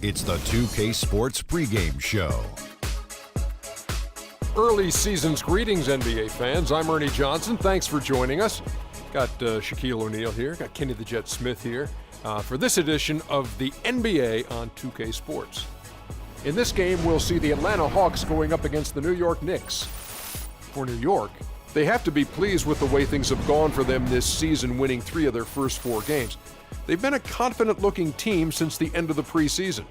It's the 2K Sports pregame show. Early season's greetings, NBA fans. I'm Ernie Johnson. Thanks for joining us. Got Shaquille O'Neal here. Got Kenny the Jet Smith here for this edition of the NBA on 2K Sports. In this game, we'll see the Atlanta Hawks going up against the New York Knicks. For New York, they have to be pleased with the way things have gone for them this season, winning 3 of their first 4 games. They've been a confident-looking team since the end of the preseason.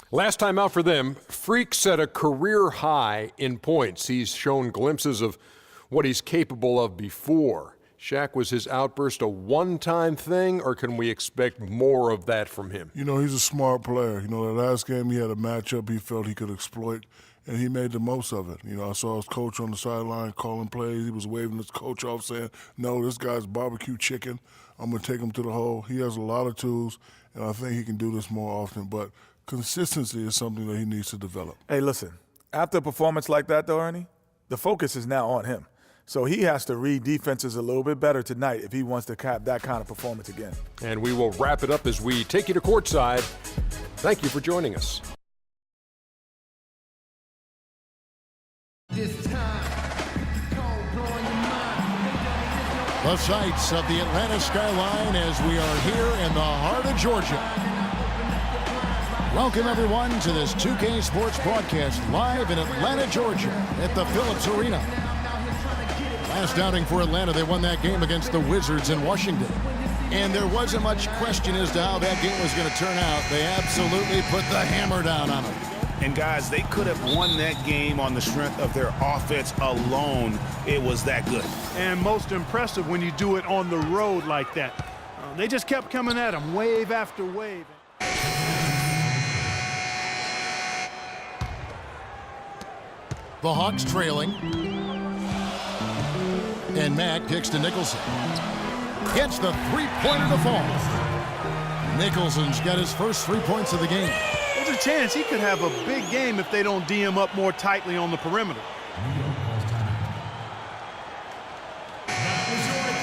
Last time out for them, Freak set a career high in points. He's shown glimpses of what he's capable of before. Shaq, was his outburst a one-time thing, or can we expect more of that from him? You know, he's a smart player. You know, the last game he had a matchup he felt he could exploit, and he made the most of it. You know, I saw his coach on the sideline calling plays. He was waving his coach off saying, no, this guy's barbecue chicken. I'm going to take him to the hole. He has a lot of tools, and I think he can do this more often. But consistency is something that he needs to develop. Hey, listen, after a performance like that, though, Ernie, the focus is now on him. So he has to read defenses a little bit better tonight if he wants to cap that kind of performance again. And we will wrap it up as we take you to courtside. Thank you for joining us. The sights of the Atlanta skyline as we are here in the heart of Georgia. Welcome, everyone, to this 2K Sports broadcast live in Atlanta, Georgia at the Phillips Arena. Last outing for Atlanta, they won that game against the Wizards in Washington. And there wasn't much question as to how that game was going to turn out. They absolutely put the hammer down on them. And, guys, they could have won that game on the strength of their offense alone. It was that good. And most impressive when you do it on the road like that. They just kept coming at them, wave after wave. The Hawks trailing. And Mack kicks to Nicholson. Gets the three-pointer to fall. Nicholson's got his first 3 points of the game. There's a chance he could have a big game if they don't D him up more tightly on the perimeter.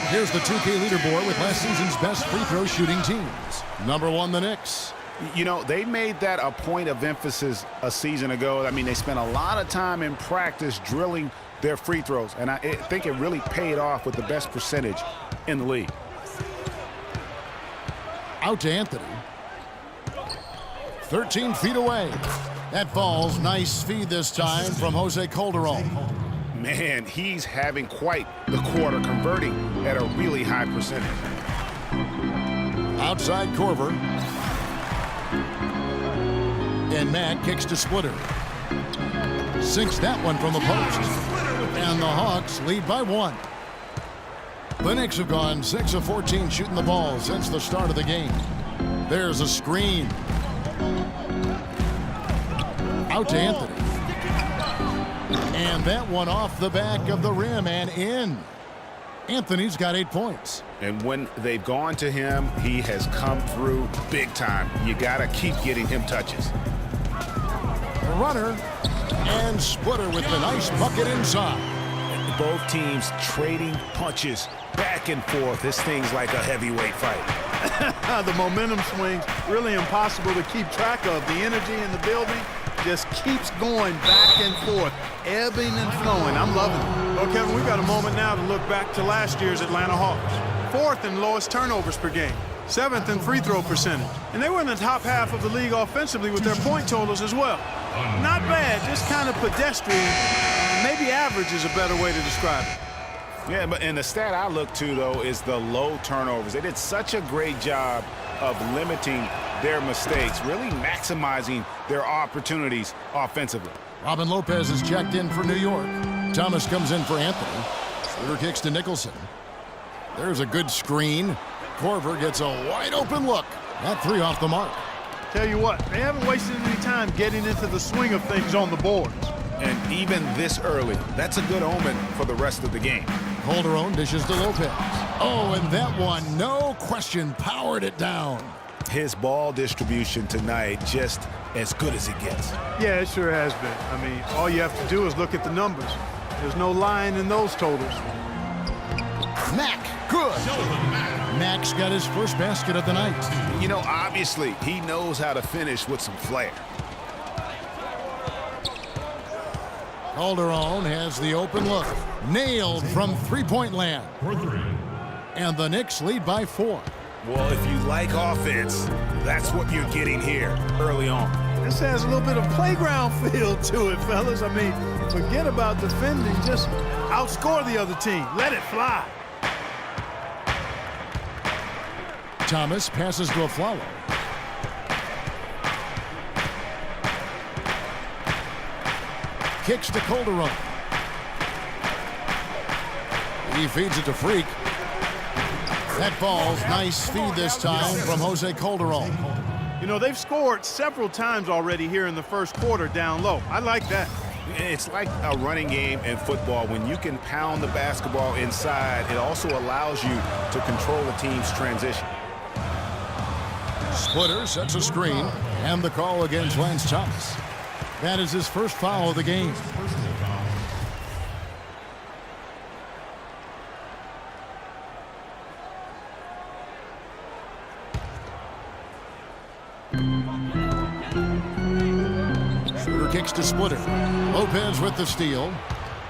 Here's the 2K leaderboard with last season's best free throw shooting teams. Number 1, the Knicks. You know, they made that a point of emphasis a season ago. I mean, they spent a lot of time in practice drilling their free throws, and I think it really paid off with the best percentage in the league. Out to Anthony. 13 feet away. That falls. Nice feed this time from Jose Calderon. Man, he's having quite the quarter, converting at a really high percentage. Outside Korver. And Mack kicks to Splitter. Sinks that one from the post. And the Hawks lead by 1. The Knicks have gone 6 of 14 shooting the ball since the start of the game. There's a screen. Out to Anthony. And that one off the back of the rim and in. Anthony's got 8 points. And when they've gone to him, he has come through big time. You got to keep getting him touches. Runner and Splitter with the nice bucket inside. Both teams trading punches back and forth. This thing's like a heavyweight fight. The momentum swings, really impossible to keep track of. The energy in the building just keeps going back and forth, ebbing and flowing. I'm loving it. Well, Kevin, we've got a moment now to look back to last year's Atlanta Hawks. 4th in lowest turnovers per game, 7th in free throw percentage. And they were in the top half of the league offensively with their point totals as well. Not bad, just kind of pedestrian. Maybe average is a better way to describe it. Yeah, and the stat I look to, though, is the low turnovers. They did such a great job of limiting their mistakes, really maximizing their opportunities offensively. Robin Lopez is checked in for New York. Thomas comes in for Anthony. Schroeder kicks to Nicholson. There's a good screen. Korver gets a wide open look. That 3 off the mark. Tell you what, they haven't wasted any time getting into the swing of things on the boards. And even this early, that's a good omen for the rest of the game. Calderon dishes to Lopez. Oh, and that one, no question, powered it down. His ball distribution tonight just as good as it gets. Yeah, it sure has been. I mean, all you have to do is look at the numbers. There's no lying in those totals. Mack, good. Mack's got his first basket of the night. You know, obviously, he knows how to finish with some flair. Calderon has the open look. Nailed from three-point land. And the Knicks lead by 4. Well, if you like offense, that's what you're getting here early on. This has a little bit of playground feel to it, fellas. I mean, forget about defending. Just outscore the other team. Let it fly. Thomas passes to Afflalo. Kicks to Calderon. He feeds it to Freak. That ball's nice feed this time from Jose Calderon. You know, they've scored several times already here in the first quarter down low. I like that. It's like a running game in football. When you can pound the basketball inside, it also allows you to control the team's transition. Splitter sets a screen, and the call against Lance Thomas. That is his first foul of the game. Schroeder kicks to Splitter. Lopez with the steal.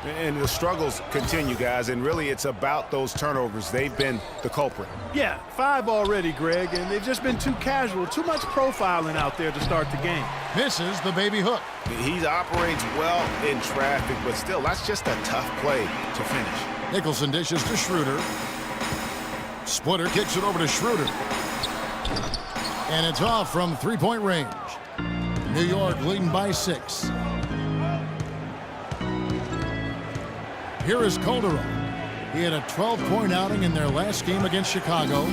And the struggles continue, guys, and really it's about those turnovers. They've been the culprit. Yeah, 5 already, Greg, and they've just been too casual, too much profiling out there to start the game. Misses the baby hook. He operates well in traffic, but still, that's just a tough play to finish. Nicholson dishes to Schroeder. Splitter kicks it over to Schroeder. And it's off from three-point range. New York leading by 6. Here is Calderon. He had a 12-point outing in their last game against Chicago.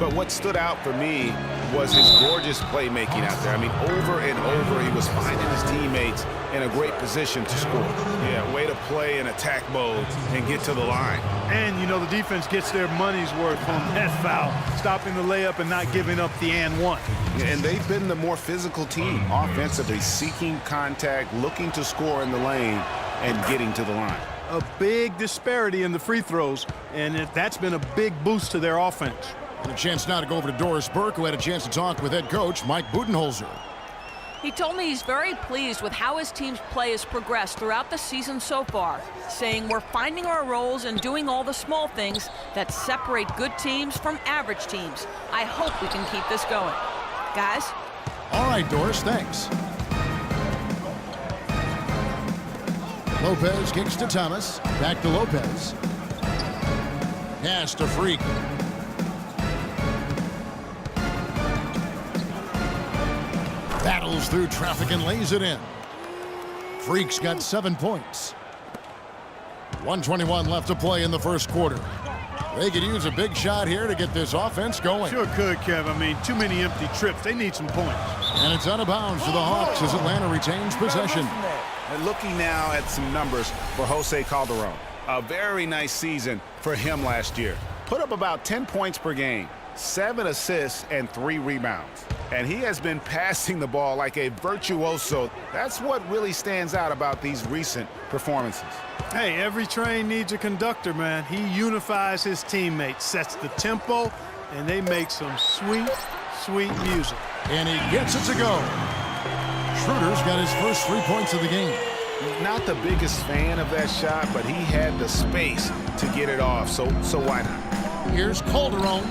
But what stood out for me was his gorgeous playmaking out there. I mean, over and over, he was finding his teammates in a great position to score. Yeah, way to play in attack mode and get to the line. And, you know, the defense gets their money's worth on that foul, stopping the layup and not giving up the and one. And they've been the more physical team, offensively, seeking contact, looking to score in the lane, and getting to the line. A big disparity in the free throws, and that's been a big boost to their offense. And a chance now to go over to Doris Burke, who had a chance to talk with head coach Mike Budenholzer. He told me he's very pleased with how his team's play has progressed throughout the season so far, saying we're finding our roles and doing all the small things that separate good teams from average teams. I hope we can keep this going. Guys? All right, Doris, thanks. Lopez kicks to Thomas. Back to Lopez. Pass to Freak. Battles through traffic and lays it in. Freak's got 7 points. 1:21 left to play in the first quarter. They could use a big shot here to get this offense going. Sure could, Kev. I mean, too many empty trips. They need some points. And it's out of bounds to the Hawks as Atlanta retains possession. And looking now at some numbers for Jose Calderon. A very nice season for him last year. Put up about 10 points per game, 7 assists, and 3 rebounds. And he has been passing the ball like a virtuoso. That's what really stands out about these recent performances. Hey, every train needs a conductor, man. He unifies his teammates, sets the tempo, and they make some sweet, sweet music. And he gets it to go. Schroeder's got his first 3 points of the game. Not the biggest fan of that shot, but he had the space to get it off, so why not? Here's Calderon.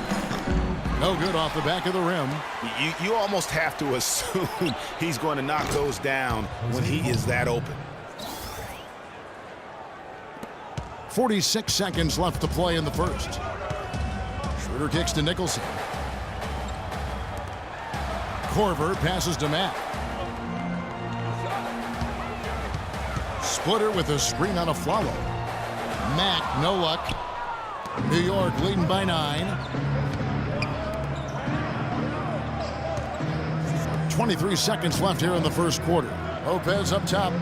No good off the back of the rim. You almost have to assume he's going to knock those down when he is that open. 46 seconds left to play in the first. Schroeder kicks to Nicholson. Korver passes to Mack. Splitter with a screen on Afflalo. Mack, no luck. New York leading by 9. 23 seconds left here in the first quarter. Lopez up top.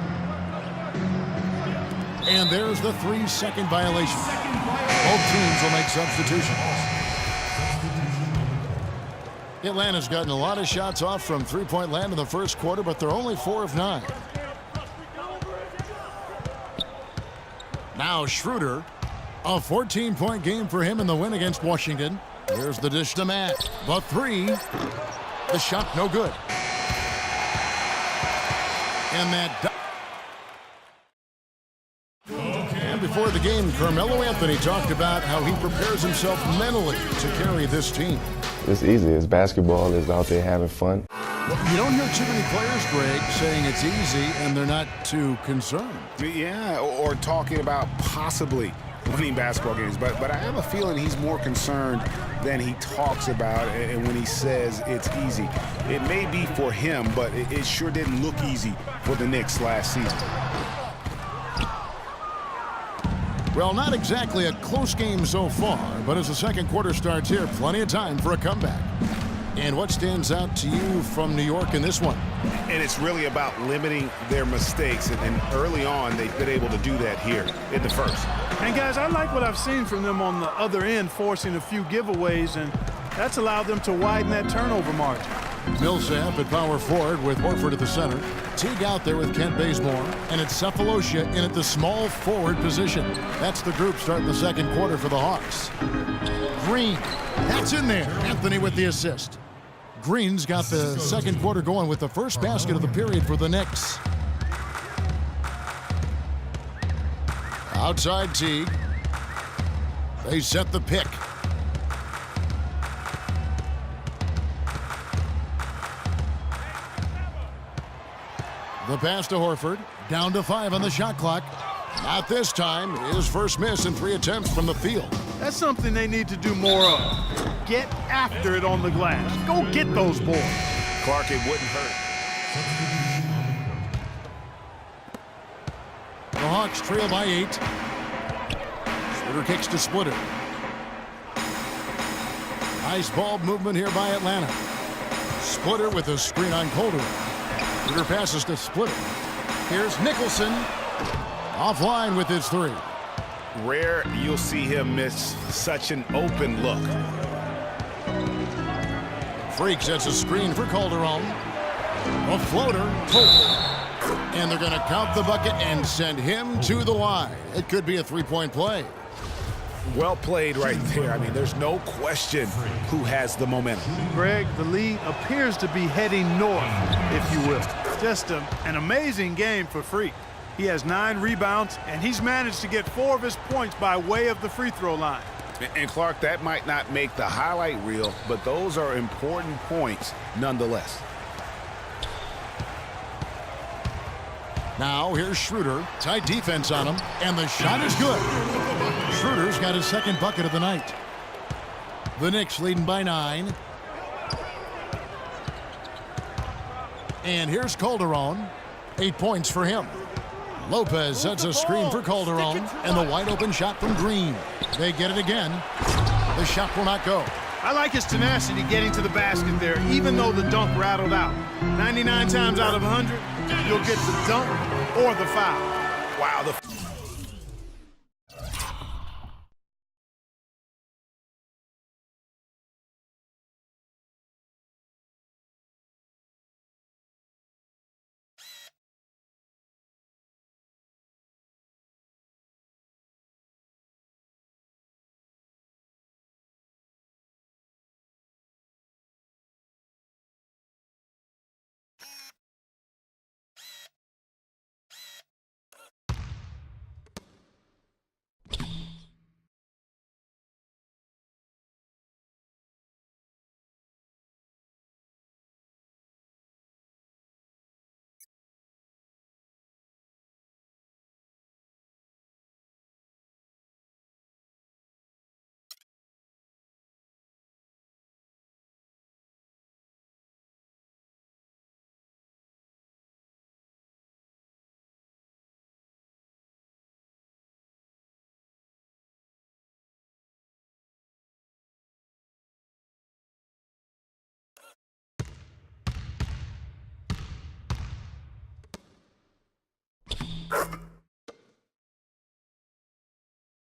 And there's the 3-second violation. Both teams will make substitutions. Atlanta's gotten a lot of shots off from three-point land in the first quarter, but they're only 4 of 9. Now Schroeder. A 14-point game for him in the win against Washington. Here's the dish to Matt. The three. The shot no good. And that... And before the game, Carmelo Anthony talked about how he prepares himself mentally to carry this team. It's easy. It's basketball. It's out there having fun. Well, you don't hear too many players, Greg, saying it's easy and they're not too concerned. Yeah, or talking about possibly winning basketball games. But I have a feeling he's more concerned than he talks about, and when he says it's easy. It may be for him, but it sure didn't look easy for the Knicks last season. Well, not exactly a close game so far, but as the second quarter starts here, plenty of time for a comeback. And what stands out to you from New York in this one? And it's really about limiting their mistakes, and early on they've been able to do that here in the first. And guys, I like what I've seen from them on the other end, forcing a few giveaways, and that's allowed them to widen that turnover margin. Millsap at power forward with Horford at the center. Teague out there with Kent Bazemore. And it's Cephalosha in at the small forward position. That's the group starting the second quarter for the Hawks. Green, that's in there. Anthony with the assist. Green's got the second quarter going with the first basket of the period for the Knicks. Outside Teague. They set the pick. The pass to Horford. Down to 5 on the shot clock. Not this time. His first miss in 3 attempts from the field. That's something they need to do more of. Get after it on the glass. Go get those boys. Clark, it wouldn't hurt. The Hawks trail by 8. Splitter kicks to Splitter. Nice ball movement here by Atlanta. Splitter with a screen on Calderon. Splitter passes to Splitter. Here's Nicholson. Offline with his 3. Rare you'll see him miss such an open look. Freak sets a screen for Calderon. A floater. And they're going to count the bucket and send him to the line. It could be a 3-point play. Well played right there. I mean, there's no question who has the momentum. Greg, the lead appears to be heading north, if you will. Just an amazing game for Freak. He has 9 rebounds, and he's managed to get 4 of his points by way of the free throw line. And Clark, that might not make the highlight reel, but those are important points nonetheless. Now here's Schroeder. Tight defense on him, and the shot is good. Schroeder's got his second bucket of the night. The Knicks leading by 9. And here's Calderon. 8 points for him. Lopez sets a screen for Calderon, and the wide open shot from Green. They get it again. The shot will not go. I like his tenacity getting to the basket there, even though the dunk rattled out. 99 times out of 100, you'll get the dunk or the foul. Wow, the